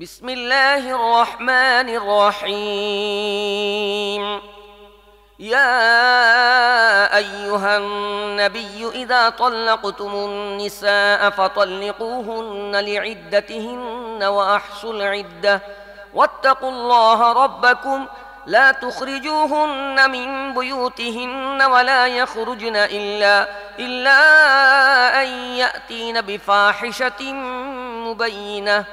بسم الله الرحمن الرحيم يا أيها النبي إذا طلقتم النساء فطلقوهن لعدتهن وأحصوا العدة واتقوا الله ربكم لا تخرجوهن من بيوتهن ولا يخرجن إلا أن يأتين بفاحشة مبينة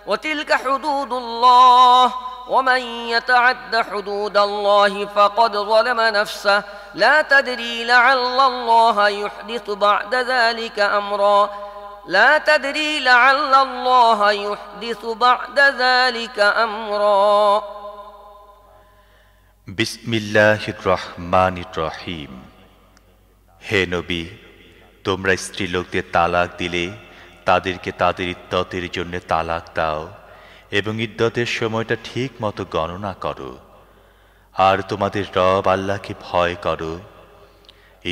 وتلك حدود الله ومن يتعد حدود الله فقد ظلم نفسه لا تدري لعل الله يحدث بعد ذلك أمرا لا تدري لعل الله يحدث بعد ذلك أمرا বিসমিল্লাহির রহমানির রহিম। হে নবী, তোমরা স্ত্রীলোকদের তালাক দিলে তাদেরকে তাদের ইদ্দতের জন্য তালাক দাও এবং ইদ্দতের সময়টা ঠিক মতো গণনা করো, আর তোমাদের রব আল্লাহকে ভয় করো।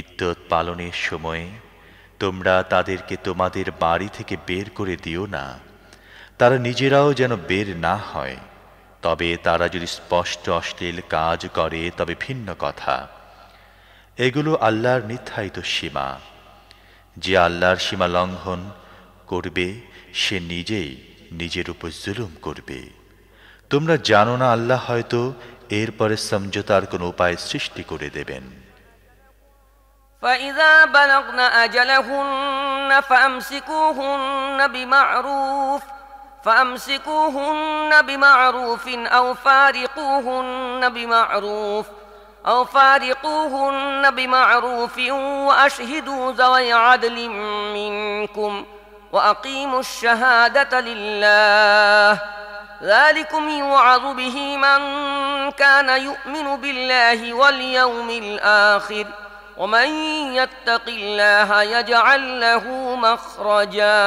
ইদ্দত পালনের সময়ে তোমরা তাদেরকে তোমাদের বাড়ি থেকে বের করে দিও না, তারা নিজেরাও যেন বের না হয়। তবে তারা যদি স্পষ্ট অশ্লীল কাজ করে তবে ভিন্ন কথা। এগুলো আল্লাহর নির্ধারিত সীমা। যে আল্লাহর সীমা লঙ্ঘন করবে সে নিজেই নিজের উপর জুলুম করবে। তোমরা জানো না আল্লাহ হয়তো এরপরে সমঝোতার কোন উপায় সৃষ্টি করে দেবেন। فإذا بلغن أجلهن فأمسكوهن بمعروف أو فارقوهن بمعروف وأشهدوا ذوي عدل منكم وأقيموا الشهادة لله ذلكم يوعظ به من كان يؤمن بالله واليوم الآخر ومن يتق الله يجعل له مخرجا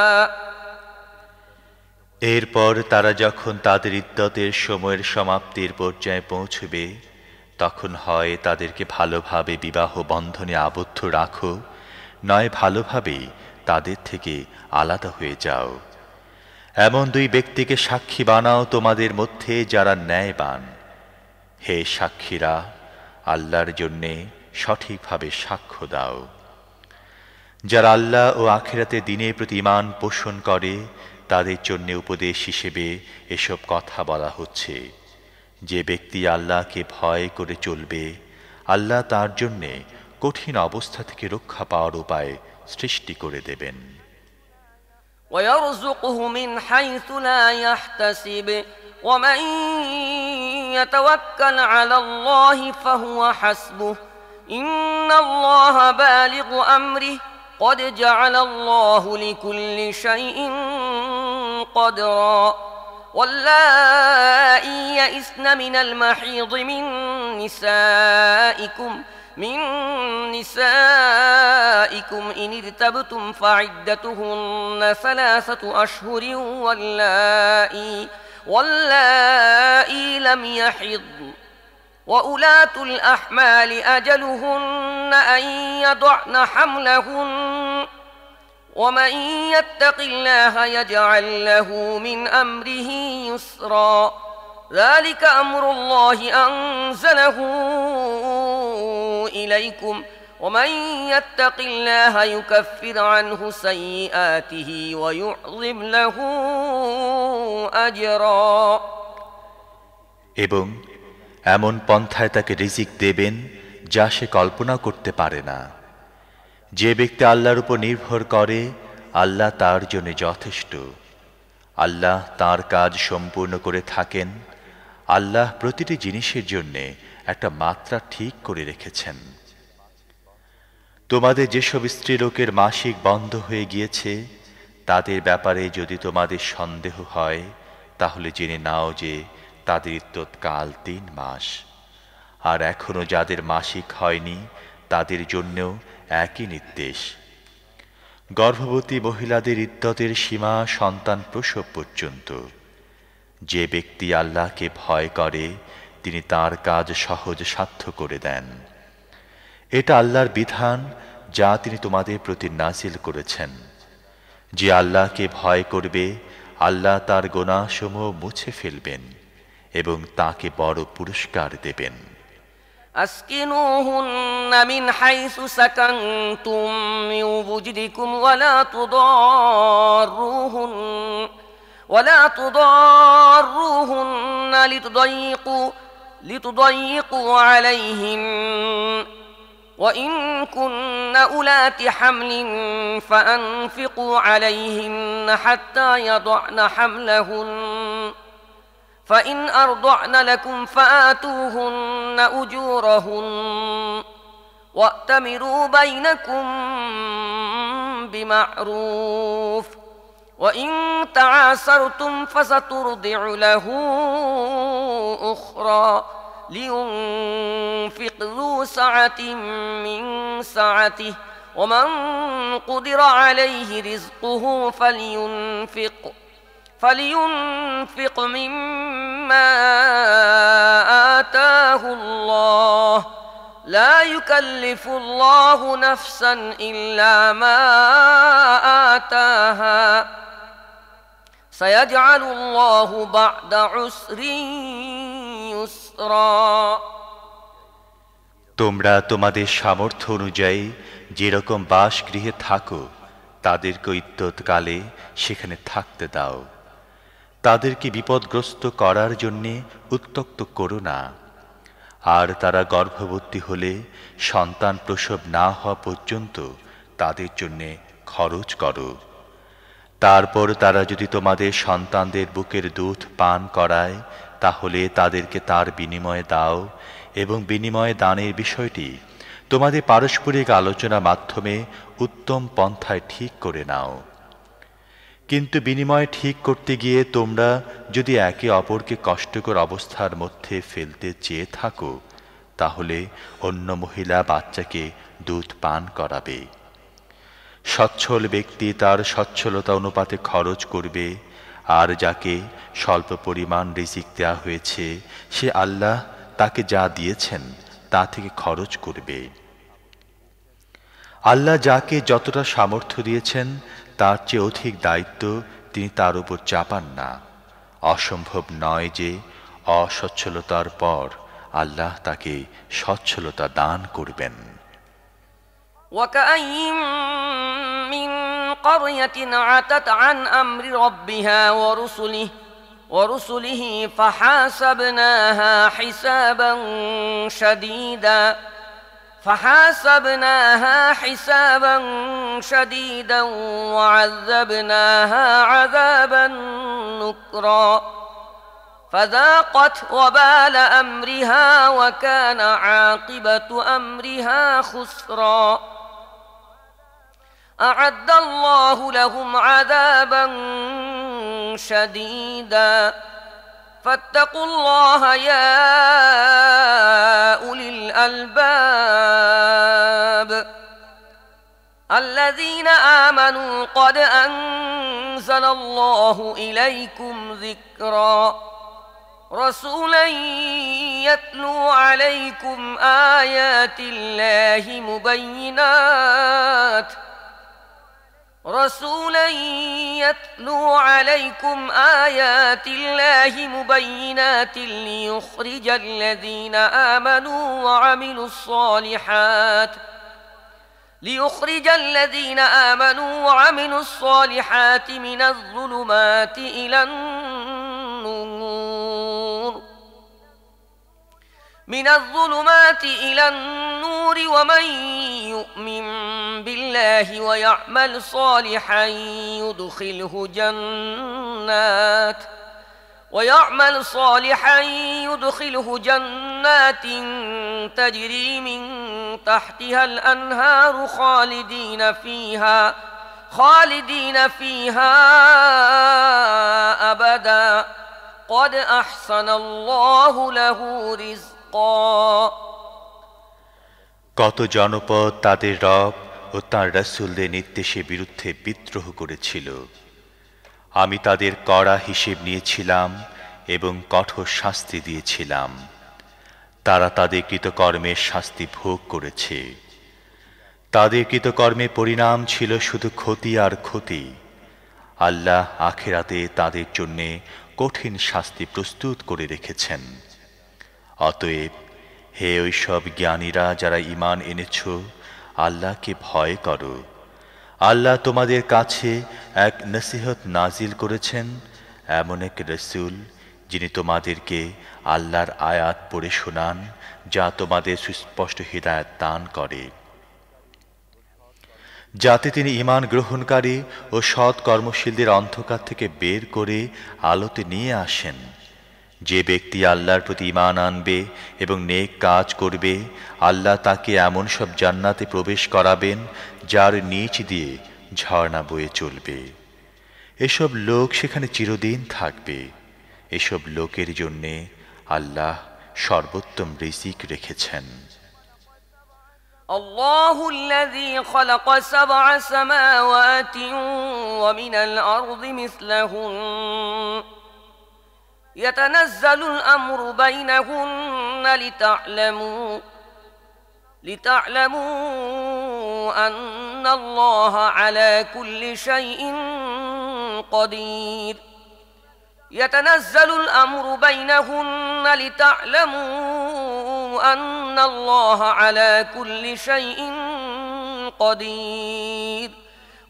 এরপর তারা যখন তাদের ইদ্দতের সময়ের সমাপ্তির পর্যায়ে পৌঁছবে তখন হয় তাদেরকে ভালোভাবে বিবাহ বন্ধনে আবদ্ধ রাখো, নয় ভালোভাবেই তাদের থেকে আলাদা হয়ে যাও। এমন দুই ব্যক্তিকে সাক্ষী বানাও তোমাদের মধ্যে যারা ন্যায়বান। হে সাক্ষীরা, আল্লাহর জন্যে সঠিকভাবে সাক্ষ্য দাও। যারা আল্লাহ ও আখিরাতের দিনের প্রতি ঈমান পোষণ করে তাদের জন্য উপদেশ হিসেবে এসব কথা বলা হচ্ছে। যে ব্যক্তি আল্লাহকে ভয় করে চলবে, আল্লাহ তার জন্য কঠিন অবস্থা থেকে রক্ষা পাওয়ার উপায় সৃষ্টি করে দেবেন। ويرزقه من حيث لا يحتسب ومن يتوكل على الله فهو حسبه إن الله بالغ أمره قد جعل الله لكل شيء قدرا واللائي يئسن من المحيض من نسائكم إن ارتبتم فعدتهن 3 أشهر واللائي لم يحضن وأولاة الأحمال أجلهن أن يضعن حملهن ومن يتق الله يجعل له من أمره يسرا ذلك أمر الله أنزله إليكم ومن يتق الله يكفر عنه سيئاته ويعظم له أجرا এবং এমন পন্থায় তাকে রিজিক দেবেন যা সে কল্পনা করতে পারে না। যে ব্যক্তি আল্লাহর উপর নির্ভর করে আল্লাহ তার জন্য যথেষ্ট। আল্লাহ তার কাজ সম্পূর্ণ করে থাকেন। আল্লাহ প্রতিটি জিনিসের জন্য একটা মাত্রা ঠিক করে রেখেছেন। তোমাদের যেসব স্ত্রীলোকের মাসিক বন্ধ হয়ে গিয়েছে তাদের ব্যাপারে যদি তোমাদের সন্দেহ হয় তাহলে জেনে নাও যে তাদের ইদ্দতকাল 3 মাস। আর এখনো যাদের মাসিক হয়নি তাদের জন্যও একই নির্দেশ। গর্ভবতী মহিলাদের ইদ্দতের সীমা সন্তান প্রসব পর্যন্ত। যে ব্যক্তি আল্লাহকে ভয় করে তিনি তার কাজ সহজ সাধ্য করে দেন। এটা আল্লাহর বিধান যা তিনি তোমাদের প্রতি নাজিল করেছেন। যে আল্লাহকে ভয় করবে আল্লাহ তার গুনাহসমূহ মুছে ফেলবেন এবং তাকে বড় পুরস্কার দেবেন। أسكنوهن من حيث سكنتم من وجدكم ولا تضاروهن لتضيقوا عليهن وإن كن أولات حمل فأنفقوا عليهن حتى يضعن حملهن فإن أرضعن لكم فآتوهن أجورهن وأتمروا بينكم بمعروف وإن تعاسرتم فسترضع له أخرى لينفق ذو سعة من سعته ومن قدر عليه رزقه فلينفق مما آتاه الله لا يكلف الله نفسا إلا ما آتاها سيجعل الله بعد عسر يسرا। তোমরা তোমাদের সামর্থ্য অনুযায়ী যেরকম বাসগৃহে থাকো তাদেরকে ইদ্যৎকালে সেখানে থাকতে দাও। তাদেরকে বিপদগ্রস্ত করার জন্যে উত্ত্যক্ত করো না। আর তারা গর্ভবতী হলে সন্তান প্রসব না হওয়া পর্যন্ত তাদের জন্যে খরচ করো। তারপর তারা যদি তোমাদের সন্তানদের বুকের দুধ পান করায় তাহলে তাদেরকে তার বিনিময়ে দাও এবং বিনিময়ে দানের বিষয়টি তোমাদের পারস্পরিক আলোচনার মাধ্যমে উত্তম পন্থায় ঠিক করে নাও। কিন্তু বিনিময় ঠিক করতে গিয়ে তোমরা যদি একে অপরকে কষ্টকর অবস্থার মধ্যে ফেলতে চেয়ে থাকো তাহলে অন্য মহিলা বাচ্চাকে দুধ পান করাবে। সচ্ছল ব্যক্তি তার সচ্ছলতা অনুপাতে খরচ করবে, আর যাকে স্বল্প পরিমাণ রিজিক দেয়া হয়েছে সে আল্লাহ তাকে যা দিয়েছেন তা থেকে খরচ করবে। আল্লাহ যাকে যতটা সামর্থ্য দিয়েছেন তার চেয়ে অধিক দায়িত্ব তিনি তার উপর চাপান না। অসম্ভব নয় যে অসচ্ছলতার পর আল্লাহ তাকে সচ্ছলতা দান করবেন। وكأين من قرية عتت عن أمر ربها ورسله فحاسبناها حسابا شديدا وعذبناها عذابا نكرا فذاقت وبال أمرها وكان عاقبة أمرها خسرا أعد الله لهم عذابا شديدا فاتقوا الله يا أولي الألباب الذين آمنوا قد أنزل الله إليكم ذكرا رسولا يتلو عليكم آيات الله مبينات ليخرج الذين آمنوا وعملوا الصالحات من الظلمات إلى النور ومن يؤمن بالله ويعمل صالحا يدخله جنات تجري من تحتها الأنهار خالدين فيها أبدا قد أحسن الله له رزقا। কত জনপদ তাদের রব ও তাঁর রাসূলদের নির্দেশের বিরুদ্ধে বিদ্রোহ করেছিল। আমি তাদের কড়া হিসেব নিয়েছিলাম এবং কঠোর শাস্তি দিয়েছিলাম। তারা তাদের কৃতকর্মের শাস্তি ভোগ করেছে। তাদের কৃতকর্মের পরিণাম ছিল শুধু ক্ষতি আর ক্ষতি। আল্লাহ আখিরাতে তাদের জন্যে কঠিন শাস্তি প্রস্তুত করে রেখেছেন। অতএব হে ওই সব জ্ঞানীরা যারা ঈমান এনেছ, আল্লাহকে ভয় করো। আল্লাহ তোমাদের কাছে এক নসিহত নাজিল করেছেন, এমন এক রসূল যিনি তোমাদেরকে আল্লাহর আয়াত পড়ে শোনান, যা তোমাদের সুস্পষ্ট হিদায়াত দান করে, যাতে তিনি ঈমান গ্রহণকারী ও সৎ কর্মশীলদের অন্ধকার থেকে বের করে আলোতে নিয়ে আসেন। যে ব্যক্তি আল্লাহর প্রতি ঈমান আনবে এবং নেক কাজ করবে, আল্লাহ তাকে এমন সব জান্নাতে প্রবেশ করাবেন যার নিচ দিয়ে ঝর্ণা বয়ে চলবে। এসব লোক সেখানে চিরদিন থাকবে। এসব লোকের জন্যে আল্লাহ সর্বোত্তম রিজিক রেখেছেন। الله الذي خلق 7 سماوات ومن الأرض مثلهن يتنزل الأمر بينهن لتعلموا أن الله على كل شيء قدير يتنزل الأمر بينهن لتعلموا أن الله على كل شيء قدير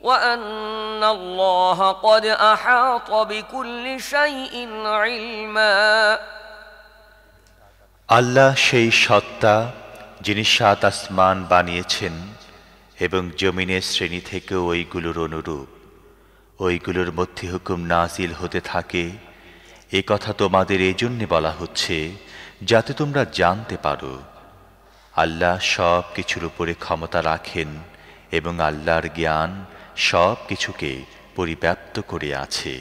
وأن الله قد أحاط بكل شيء علما আল্লাহ সেই সত্তা যিনি 7 আসমান বানিয়েছেন এবং জমিনের শ্রেণী থেকে ওইগুলোর অনুরূপ, ওইগুলোর মধ্যে হুকুম নাজিল হতে থাকে। এ কথা তোমাদের এই জন্যে বলা হচ্ছে যাতে তোমরা জানতে পারো আল্লাহ সব কিছুর উপরে ক্ষমতা রাখেন এবং আল্লাহর জ্ঞান সব কিছুকে পরিব্যাপ্ত করে আছে।